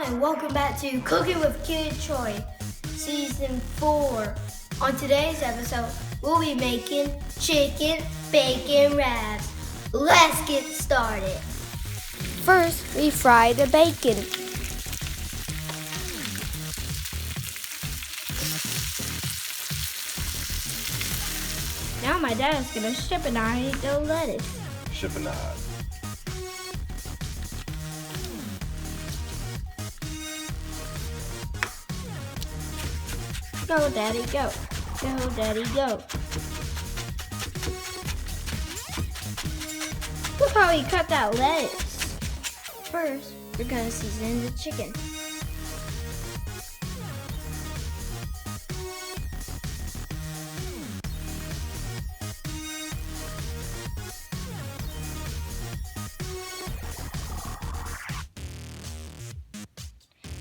and welcome back to Cooking with Kid Troy, Season 4. On today's episode, we'll be making chicken bacon wraps. Let's get started. First, we fry the bacon. Now my dad's gonna shipinize the lettuce. Shipinize. Go, Daddy, go. Go, Daddy, go. Look how he cut that lettuce. First, we're gonna season the chicken.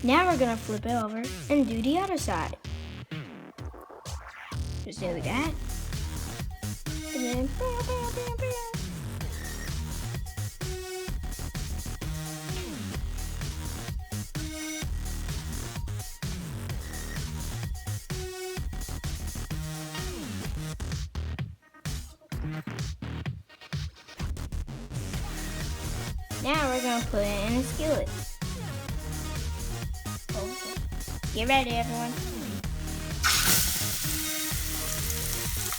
Now we're gonna flip it over and do the other side. Just do that. And then now we're gonna put it in a skillet. Get ready, everyone.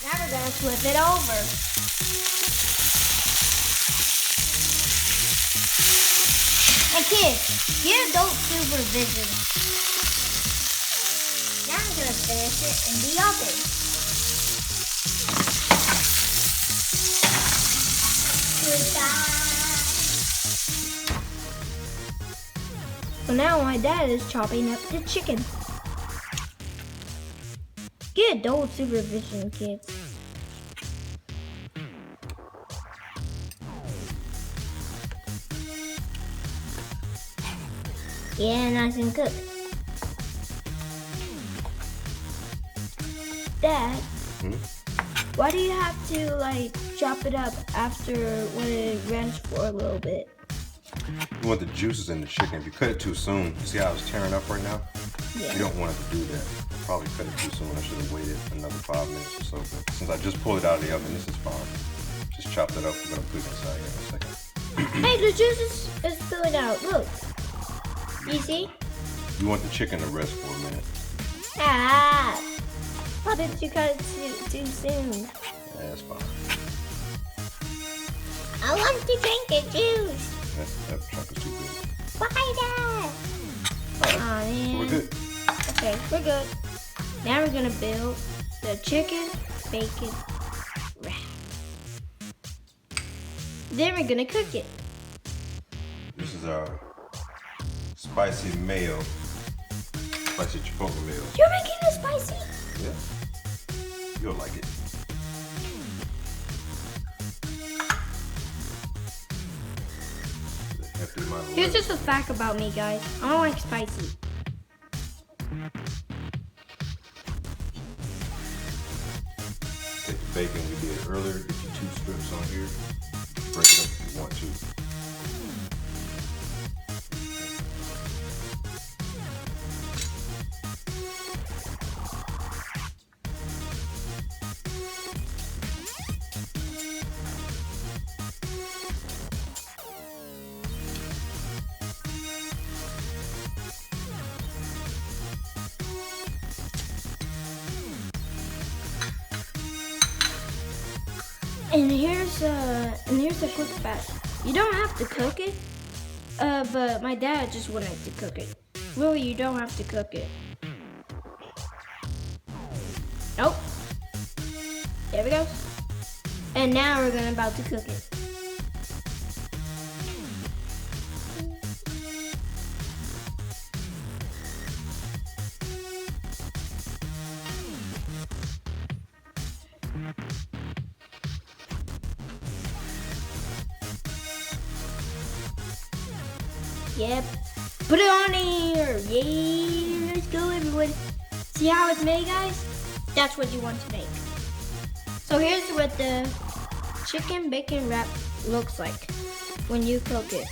Now we're gonna flip it over. And kids, get adult supervision. Now I'm gonna finish it in the oven. Goodbye. So now my dad is chopping up the chicken. Get adult supervision, kids. Yeah, nice and cooked. Dad, why do you have to chop it up after when it rests for a little bit? You want the juices in the chicken. If you cut it too soon, see how it's tearing up right now? Yeah. You don't want it to do that. I probably cut it too soon. I should have waited another 5 minutes or so. But since I just pulled it out of the oven, this is fine. Just chopped it up. We're gonna put it inside here in a second. Hey, the juice is spilling out. Look. You see? You want the chicken to rest for a minute. Ah! Why did you cut it too soon? Yeah, that's fine. I want to drink the juice. That chunk is too big. Why that? Alright, Man. so we're good. Okay, we're good. Now we're gonna build the chicken bacon wrap. Then we're gonna cook it. This is our spicy mayo. Spicy chipotle mayo. You're making it spicy? Yeah. You'll like it. Here's just a fact about me, guys. I don't like spicy. Take the bacon we did earlier, get your 2 strips on here. Break it up if you want to. And here's a quick fact. You don't have to cook it, but my dad just wanted to cook it. Really, you don't have to cook it. Nope. There we go. And now we're about to cook it. Yep. Put it on here. Yay. Let's go, everyone. See how it's made, guys? That's what you want to make. So here's what the chicken bacon wrap looks like when you cook it.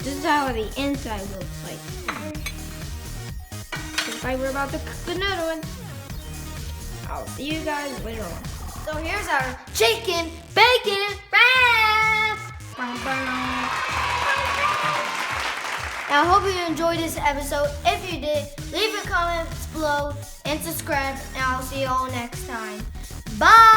This is how the inside looks like. Looks like we're about to cook another one. I'll see you guys later on. So here's our chicken bacon wrap. Now I hope you enjoyed this episode. If you did, leave your comments below and subscribe, and I'll see you all next time. Bye!